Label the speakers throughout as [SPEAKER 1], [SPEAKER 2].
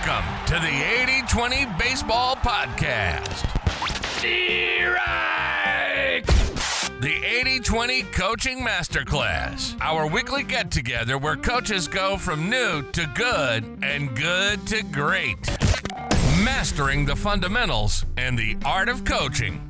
[SPEAKER 1] Welcome to the 80-20 Baseball Podcast. Strike! The 80-20 Coaching Masterclass, our weekly get-together where coaches go from new to good and good to great. Mastering the fundamentals and the art of coaching.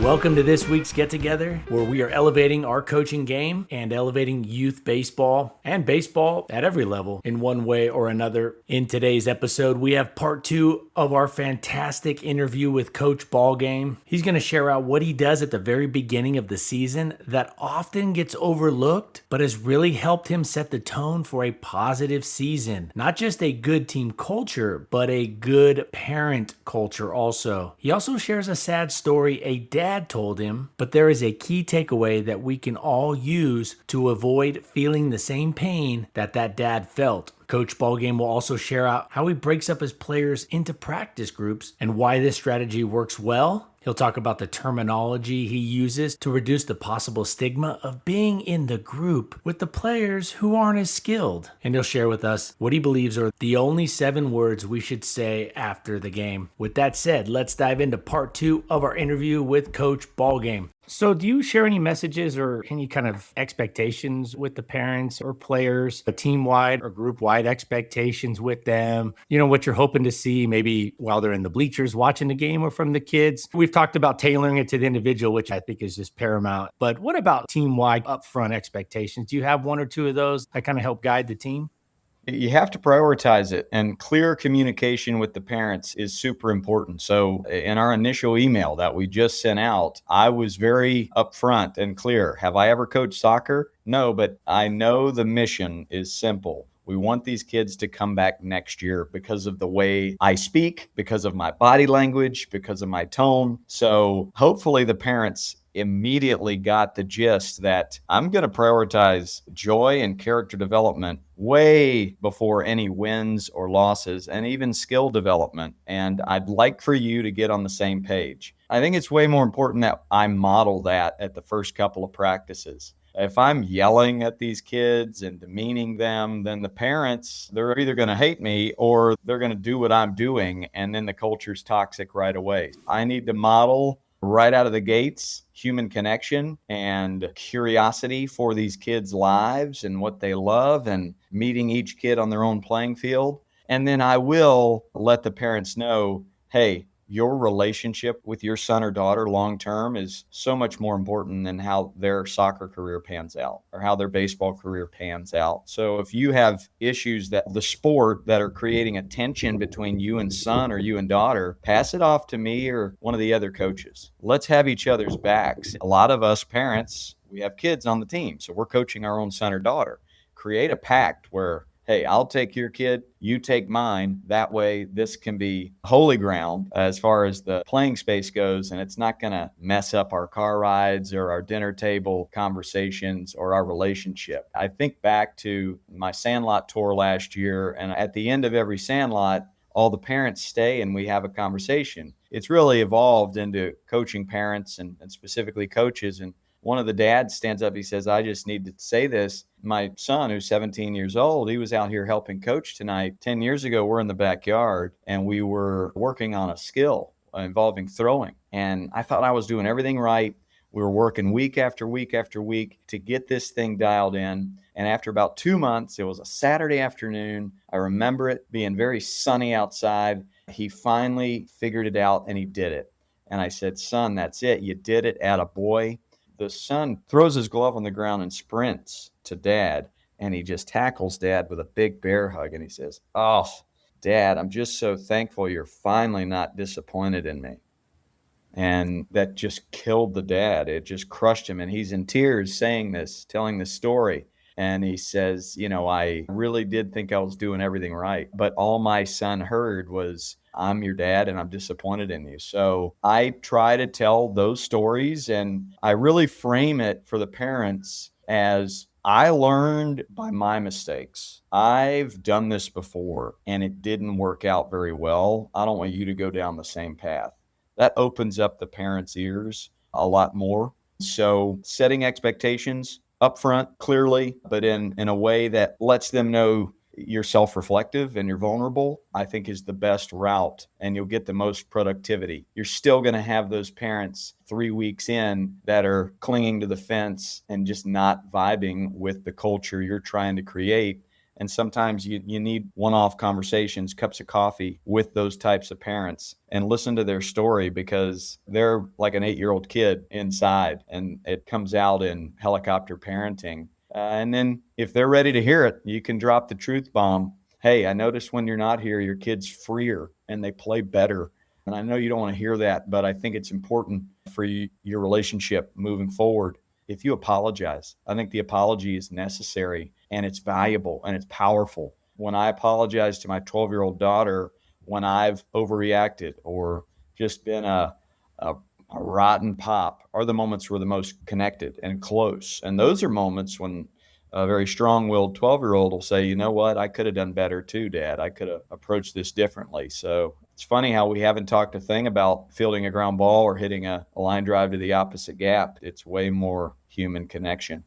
[SPEAKER 2] Welcome to this week's get-together, where we are elevating our coaching game and elevating youth baseball and baseball at every level in one way or another. In today's episode, we have part 2 of our fantastic interview with Coach Ballgame. He's going to share out what he does at the very beginning of the season that often gets overlooked, but has really helped him set the tone for a positive season. Not just a good team culture, but a good parent culture also. He also shares a sad story a dad told him, but there is a key takeaway that we can all use to avoid feeling the same pain that dad felt. Coach Ballgame will also share out how he breaks up his players into practice groups and why this strategy works well. He'll talk about the terminology he uses to reduce the possible stigma of being in the group with the players who aren't as skilled. And he'll share with us what he believes are the only 7 words we should say after the game. With that said, let's dive into part 2 of our interview with Coach Ballgame. So do you share any messages or any kind of expectations with the parents or players, team-wide or group-wide expectations with them? You know, what you're hoping to see maybe while they're in the bleachers watching the game or from the kids? We've talked about tailoring it to the individual, which I think is just paramount. But what about team-wide upfront expectations? Do you have 1 or 2 of those that kind of help guide the team?
[SPEAKER 3] You have to prioritize it, and clear communication with the parents is super important. So in our initial email that we just sent out, I was very upfront and clear. Have I ever coached soccer? No, but I know the mission is simple. We want these kids to come back next year because of the way I speak, because of my body language, because of my tone. So hopefully the parents immediately got the gist that I'm going to prioritize joy and character development way before any wins or losses and even skill development. And I'd like for you to get on the same page. I think it's way more important that I model that at the first couple of practices. If I'm yelling at these kids and demeaning them, then the parents, they're either going to hate me or they're going to do what I'm doing, and then the culture's toxic right away. I need to model right out of the gates human connection and curiosity for these kids' lives and what they love and meeting each kid on their own playing field. And then I will let the parents know, hey, your relationship with your son or daughter long-term is so much more important than how their soccer career pans out or how their baseball career pans out. So if you have issues that the sport that are creating a tension between you and son or you and daughter, pass it off to me or one of the other coaches. Let's have each other's backs. A lot of us parents, we have kids on the team, so we're coaching our own son or daughter. Create a pact where, hey, I'll take your kid, you take mine. That way, this can be holy ground as far as the playing space goes, and it's not going to mess up our car rides or our dinner table conversations or our relationship. I think back to my Sandlot tour last year, and at the end of every Sandlot, all the parents stay and we have a conversation. It's really evolved into coaching parents and specifically coaches. And one of the dads stands up, he says, I just need to say this. My son, who's 17 years old, he was out here helping coach tonight. 10 years ago, we're in the backyard and we were working on a skill involving throwing. And I thought I was doing everything right. We were working week after week after week to get this thing dialed in. And after about 2 months, it was a Saturday afternoon. I remember it being very sunny outside. He finally figured it out and he did it. And I said, son, that's it. You did it. Attaboy. The son throws his glove on the ground and sprints to dad, and he just tackles dad with a big bear hug, and he says, oh, Dad, I'm just so thankful you're finally not disappointed in me. And that just killed the dad. It just crushed him, and he's in tears saying this, telling this story. And he says, you know, I really did think I was doing everything right, but all my son heard was, I'm your dad and I'm disappointed in you. So I try to tell those stories, and I really frame it for the parents as I learned by my mistakes. I've done this before and it didn't work out very well. I don't want you to go down the same path. That opens up the parents' ears a lot more. So setting expectations, upfront, clearly, but in a way that lets them know you're self-reflective and you're vulnerable, I think is the best route, and you'll get the most productivity. You're still going to have those parents 3 weeks in that are clinging to the fence and just not vibing with the culture you're trying to create. And sometimes you need one-off conversations, cups of coffee with those types of parents and listen to their story, because they're like an 8-year-old kid inside, and it comes out in helicopter parenting. And then if they're ready to hear it, you can drop the truth bomb. Hey, I noticed when you're not here, your kid's freer and they play better. And I know you don't want to hear that, but I think it's important for your relationship moving forward. If you apologize, I think the apology is necessary and it's valuable and it's powerful. When I apologize to my 12-year-old daughter when I've overreacted or just been a rotten pop, are the moments we're the most connected and close. And those are moments when a very strong-willed 12-year-old will say, you know what, I could have done better too, Dad. I could have approached this differently. So it's funny how we haven't talked a thing about fielding a ground ball or hitting a line drive to the opposite gap. It's way more human connection.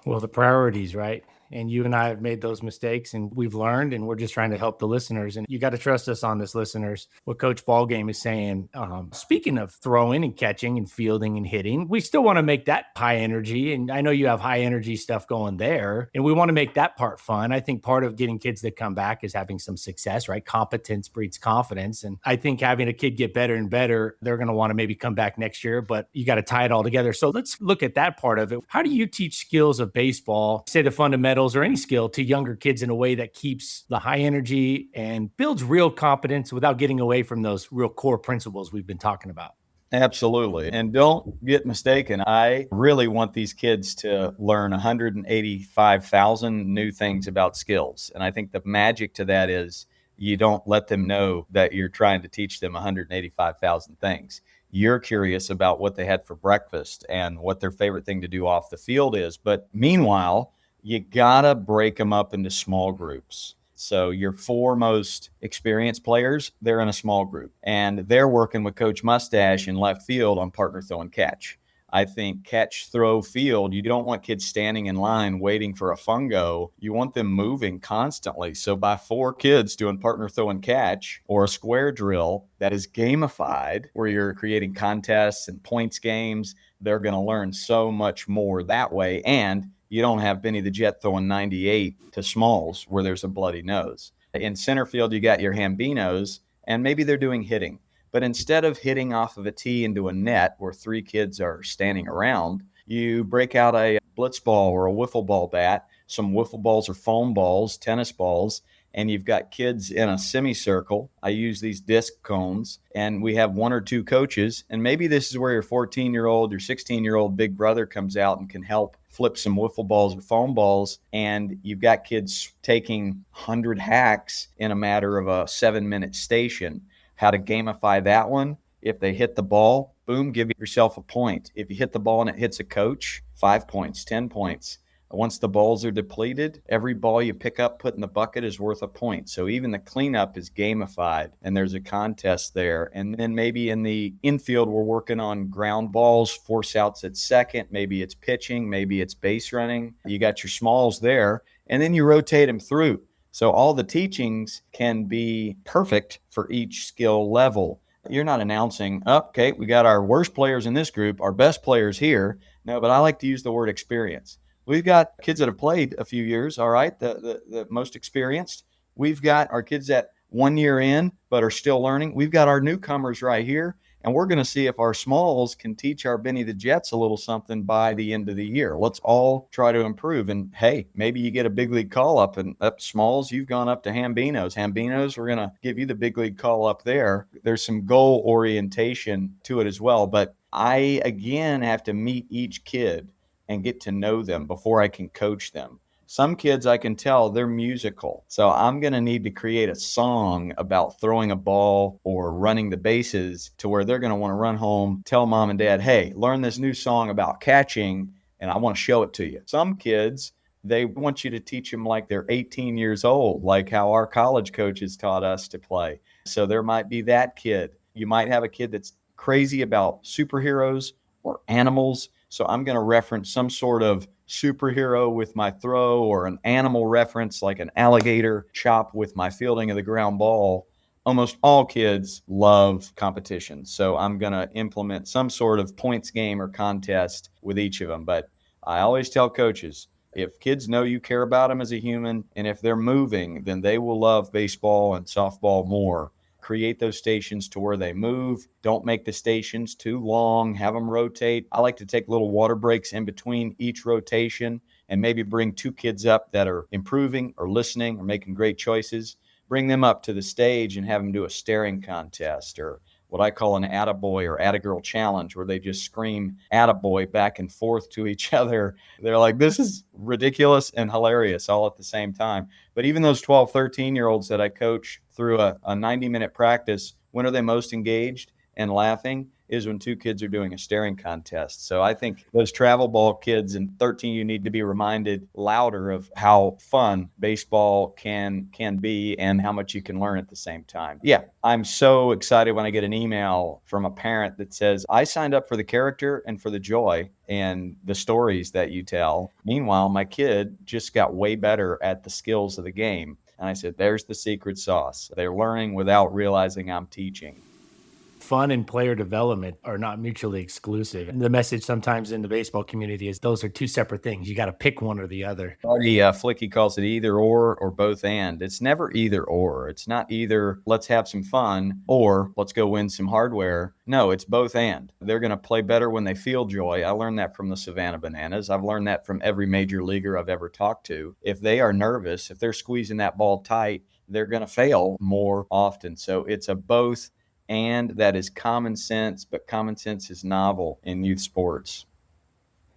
[SPEAKER 2] Well, the priorities, right? And you and I have made those mistakes and we've learned, and we're just trying to help the listeners. And you got to trust us on this, listeners. What Coach Ballgame is saying, speaking of throwing and catching and fielding and hitting, we still want to make that high energy. And I know you have high energy stuff going there, and we want to make that part fun. I think part of getting kids to come back is having some success, right? Competence breeds confidence. And I think having a kid get better and better, they're going to want to maybe come back next year, but you got to tie it all together. So let's look at that part of it. How do you teach skills of baseball, say the fundamentals or any skill, to younger kids in a way that keeps the high energy and builds real competence without getting away from those real core principles we've been talking about?
[SPEAKER 3] Absolutely. And don't get mistaken. I really want these kids to learn 185,000 new things about skills. And I think the magic to that is you don't let them know that you're trying to teach them 185,000 things. You're curious about what they had for breakfast and what their favorite thing to do off the field is. But meanwhile, you gotta break them up into small groups. So your four most experienced players, they're in a small group, and they're working with Coach Mustache in left field on partner throw and catch. I think catch, throw, field, you don't want kids standing in line waiting for a fungo. You want them moving constantly. So by 4 kids doing partner throw and catch, or a square drill that is gamified, where you're creating contests and points games, they're going to learn so much more that way. And you don't have Benny the Jet throwing 98 to Smalls where there's a bloody nose. In center field, you got your Hambinos, and maybe they're doing hitting. But instead of hitting off of a tee into a net where 3 kids are standing around, you break out a blitz ball or a wiffle ball bat, some wiffle balls or foam balls, tennis balls, and you've got kids in a semicircle. I use these disc cones, and we have 1 or 2 coaches. And maybe this is where your 14-year-old, your 16-year-old big brother comes out and can help flip some wiffle balls or foam balls. And you've got kids taking 100 hacks in a matter of a 7-minute station. How to gamify that one. If they hit the ball, boom, give yourself a point. If you hit the ball and it hits a coach, 5 points, 10 points. Once the balls are depleted, every ball you pick up, put in the bucket is worth a point. So even the cleanup is gamified, and there's a contest there. And then maybe in the infield, we're working on ground balls, force outs at second. Maybe it's pitching, maybe it's base running. You got your smalls there, and then you rotate them through. So all the teachings can be perfect for each skill level. You're not announcing, okay, we got our worst players in this group, our best players here. No, but I like to use the word experience. We've got kids that have played a few years, all right, the most experienced. We've got our kids that 1 year in but are still learning. We've got our newcomers right here, and we're going to see if our smalls can teach our Benny the Jets a little something by the end of the year. Let's all try to improve. And, hey, maybe you get a big league call up, and up smalls, you've gone up to Hambinos. Hambinos, we're going to give you the big league call up there. There's some goal orientation to it as well. But I, again, have to meet each kid and get to know them before I can coach them. Some kids, I can tell they're musical. So I'm going to need to create a song about throwing a ball or running the bases to where they're going to want to run home, tell mom and dad, hey, learn this new song about catching, and I want to show it to you. Some kids, they want you to teach them like they're 18 years old, like how our college coaches taught us to play. So there might be that kid. You might have a kid that's crazy about superheroes or animals. So I'm going to reference some sort of superhero with my throw, or an animal reference like an alligator chop with my fielding of the ground ball. Almost all kids love competition. So I'm going to implement some sort of points game or contest with each of them. But I always tell coaches, if kids know you care about them as a human, and if they're moving, then they will love baseball and softball more. Create those stations to where they move. Don't make the stations too long. Have them rotate. I like to take little water breaks in between each rotation, and maybe bring two kids up that are improving or listening or making great choices. Bring them up to the stage and have them do a staring contest, or what I call an attaboy or attagirl challenge, where they just scream attaboy back and forth to each other. They're like, this is ridiculous and hilarious all at the same time. But even those 12, 13-year-olds that I coach through a 90-minute practice, when are they most engaged and laughing? Is when two kids are doing a staring contest. So I think those travel ball kids in 13, you need to be reminded louder of how fun baseball can be and how much you can learn at the same time. Yeah, I'm so excited when I get an email from a parent that says, I signed up for the character and for the joy and the stories that you tell. Meanwhile, my kid just got way better at the skills of the game. And I said, there's the secret sauce. They're learning without realizing I'm teaching.
[SPEAKER 2] Fun and player development are not mutually exclusive. And the message sometimes in the baseball community is those are two separate things. You got to pick one or the other.
[SPEAKER 3] Flicky calls it either or both and. It's never either or. It's not either let's have some fun or let's go win some hardware. No, it's both and. They're going to play better when they feel joy. I learned that from the Savannah Bananas. I've learned that from every major leaguer I've ever talked to. If they are nervous, if they're squeezing that ball tight, they're going to fail more often. So it's a both and. That is common sense, but common sense is novel in youth sports.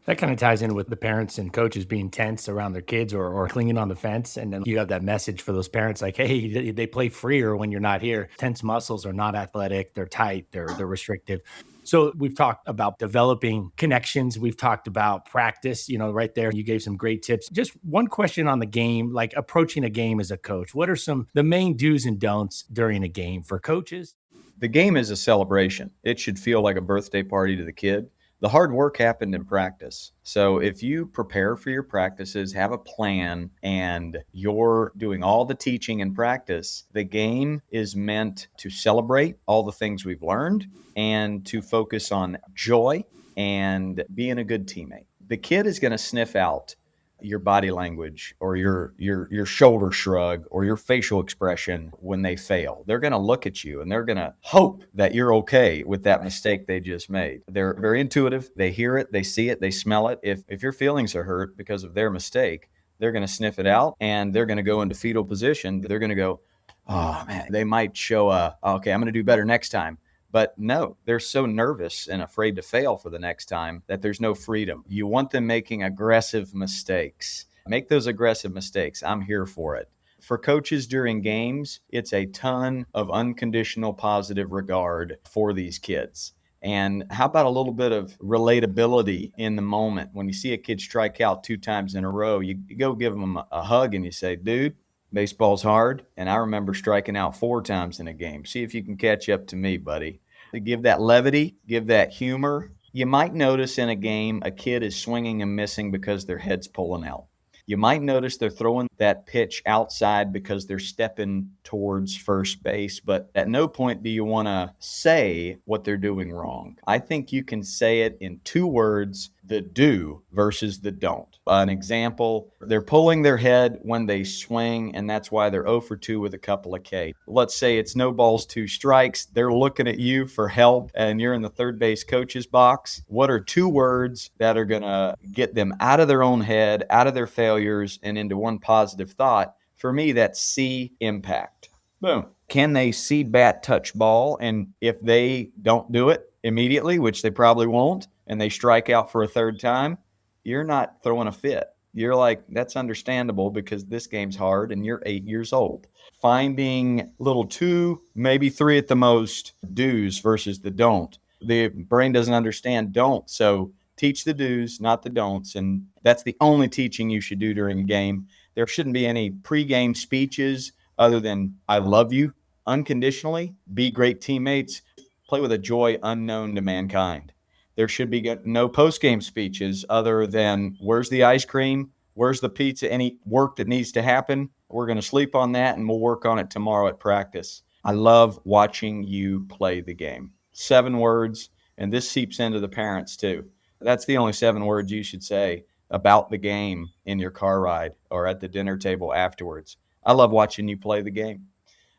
[SPEAKER 2] That kind of ties in with the parents and coaches being tense around their kids or clinging on the fence. And then you have that message for those parents like, hey, they play freer when you're not here. Tense muscles are not athletic. They're tight. They're restrictive. So we've talked about developing connections. We've talked about practice, right there. You gave some great tips. Just one question on the game, like approaching a game as a coach. What are the main do's and don'ts during a game for coaches?
[SPEAKER 3] The game is a celebration. It should feel like a birthday party to the kid. The hard work happened in practice. So if you prepare for your practices, have a plan, and you're doing all the teaching in practice, the game is meant to celebrate all the things we've learned and to focus on joy and being a good teammate. The kid is going to sniff out your body language or your shoulder shrug or your facial expression when they fail. They're going to look at you and they're going to hope that you're okay with that mistake they just made. They're very intuitive. They hear it, they see it, they smell it. If your feelings are hurt because of their mistake, they're going to sniff it out and they're going to go into fetal position. They're going to go, oh man, they might show okay, I'm going to do better next time. But no, they're so nervous and afraid to fail for the next time that there's no freedom. You want them making aggressive mistakes. Make those aggressive mistakes. I'm here for it. For coaches during games, it's a ton of unconditional positive regard for these kids. And how about a little bit of relatability in the moment? When you see a kid strike out 2 times in a row, you go give them a hug and you say, dude, baseball's hard, and I remember striking out 4 times in a game. See if you can catch up to me, buddy. Give that levity, give that humor. You might notice in a game a kid is swinging and missing because their head's pulling out. You might notice they're throwing that pitch outside because they're stepping towards first base, but at no point do you want to say what they're doing wrong. I think you can say it in 2 words, the do versus the don't. An example, they're pulling their head when they swing, and that's why they're 0 for 2 with a couple of K. Let's say it's no balls, 2 strikes. They're looking at you for help, and you're in the third base coach's box. What are 2 words that are going to get them out of their own head, out of their failures, and into one positive thought? For me, that's see impact. Boom. Can they see bat touch ball? And if they don't do it immediately, which they probably won't, and they strike out for a 3rd time, you're not throwing a fit. You're like, that's understandable because this game's hard and you're 8 years old. Finding little 2, maybe 3 at the most do's versus the don't. The brain doesn't understand don't. So teach the do's, not the don'ts. And that's the only teaching you should do during a game. There shouldn't be any pregame speeches other than I love you unconditionally, be great teammates, play with a joy unknown to mankind. There should be no post-game speeches other than where's the ice cream, where's the pizza, any work that needs to happen. We're going to sleep on that and we'll work on it tomorrow at practice. I love watching you play the game. 7 words, and this seeps into the parents too. That's the only 7 words you should say about the game in your car ride or at the dinner table afterwards. I love watching you play the game.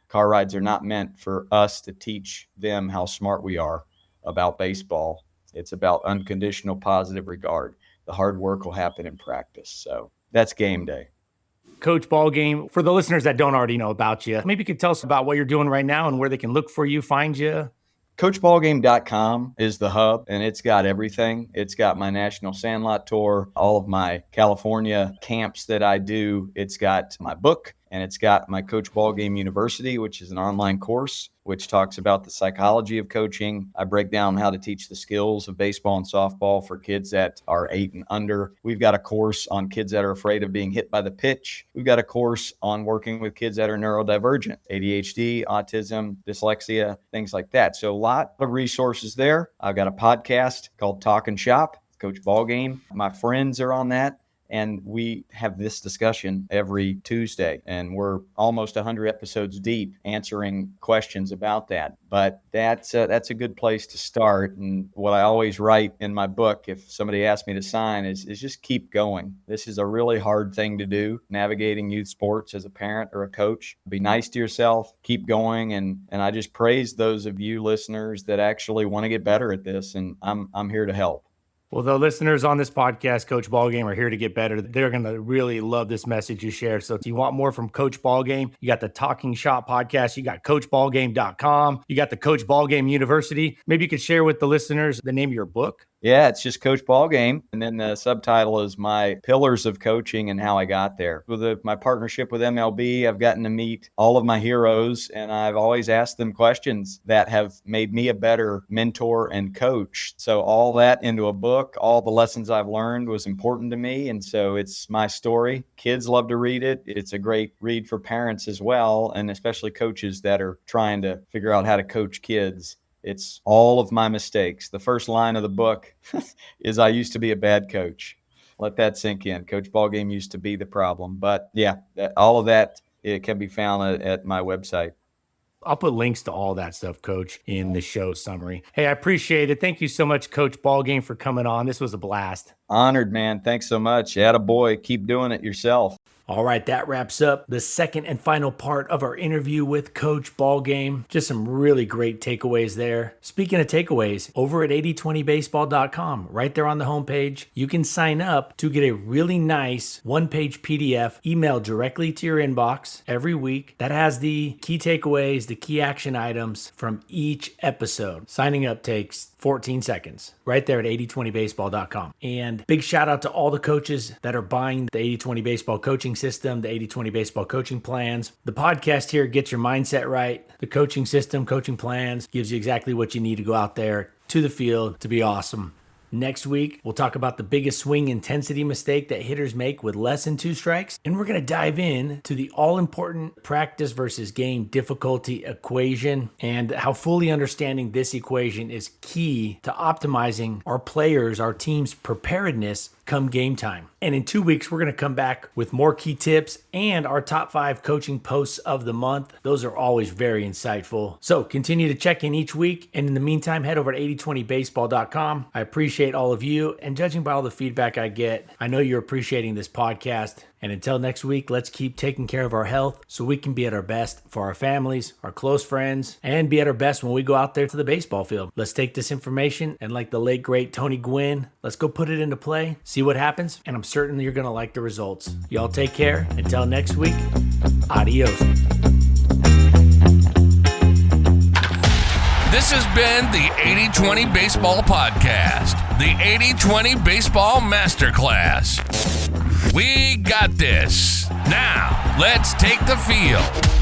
[SPEAKER 3] Car rides are not meant for us to teach them how smart we are about baseball. It's about unconditional positive regard. The hard work will happen in practice. So that's game day.
[SPEAKER 2] Coach Ballgame, for the listeners that don't already know about you, maybe you could tell us about what you're doing right now and where they can look for you, find you.
[SPEAKER 3] CoachBallgame.com is the hub, and it's got everything. It's got my National Sandlot Tour, all of my California camps that I do. It's got my book, and it's got my Coach Ballgame University, which is an online course which talks about the psychology of coaching. I break down how to teach the skills of baseball and softball for kids that are 8 and under. We've got a course on kids that are afraid of being hit by the pitch. We've got a course on working with kids that are neurodivergent, ADHD, autism, dyslexia, things like that. So a lot of resources there. I've got a podcast called Talk and Shop, Coach Ballgame. My friends are on that. And we have this discussion every Tuesday, and we're almost 100 episodes deep answering questions about that. But that's a good place to start. And what I always write in my book, if somebody asks me to sign, is just keep going. This is a really hard thing to do, navigating youth sports as a parent or a coach. Be nice to yourself, keep going. And I just praise those of you listeners that actually want to get better at this, and I'm here to help.
[SPEAKER 2] Well, the listeners on this podcast, Coach Ballgame, are here to get better. They're going to really love this message you shared. So if you want more from Coach Ballgame, you got the Talking Shop podcast, you got CoachBallgame.com, you got the Coach Ballgame University. Maybe you could share with the listeners the name of your book.
[SPEAKER 3] Yeah, it's just Coach Ballgame. And then the subtitle is My Pillars of Coaching and How I Got There. With my partnership with MLB, I've gotten to meet all of my heroes, and I've always asked them questions that have made me a better mentor and coach. So all that into a book, all the lessons I've learned was important to me. And so it's my story. Kids love to read it. It's a great read for parents as well, and especially coaches that are trying to figure out how to coach kids. It's all of my mistakes. The first line of the book is I used to be a bad coach. Let that sink in. Coach Ballgame used to be the problem. But yeah, all of that, it can be found at my website.
[SPEAKER 2] I'll put links to all that stuff, Coach, in the show summary. Hey, I appreciate it. Thank you so much, Coach Ballgame, for coming on. This was a blast.
[SPEAKER 3] Honored, man. Thanks so much. Attaboy. Keep doing it yourself.
[SPEAKER 2] All right, that wraps up the second and final part of our interview with Coach Ballgame. Just some really great takeaways there. Speaking of takeaways, over at 8020baseball.com, right there on the homepage, you can sign up to get a really nice one-page PDF emailed directly to your inbox every week that has the key takeaways, the key action items from each episode. Signing up takes 14 seconds right there at 8020baseball.com. And big shout out to all the coaches that are buying the 8020 baseball coaching system, the 8020 baseball coaching plans. The podcast here gets your mindset right. The coaching system, coaching plans gives you exactly what you need to go out there to the field to be awesome. Next week, we'll talk about the biggest swing intensity mistake that hitters make with less than 2 strikes. And we're going to dive in to the all-important practice versus game difficulty equation and how fully understanding this equation is key to optimizing our players, our team's preparedness come game time. And in 2 weeks, we're going to come back with more key tips and our top 5 coaching posts of the month. Those are always very insightful. So continue to check in each week. And in the meantime, head over to 8020baseball.com. I appreciate all of you. And judging by all the feedback I get, I know you're appreciating this podcast. And until next week, let's keep taking care of our health so we can be at our best for our families, our close friends, and be at our best when we go out there to the baseball field. Let's take this information and, like the late, great Tony Gwynn, let's go put it into play, see what happens, and I'm certain you're going to like the results. Y'all take care. Until next week, adios.
[SPEAKER 1] This has been the 8020 Baseball Podcast, the 8020 Baseball Masterclass. We got this. Now, let's take the field.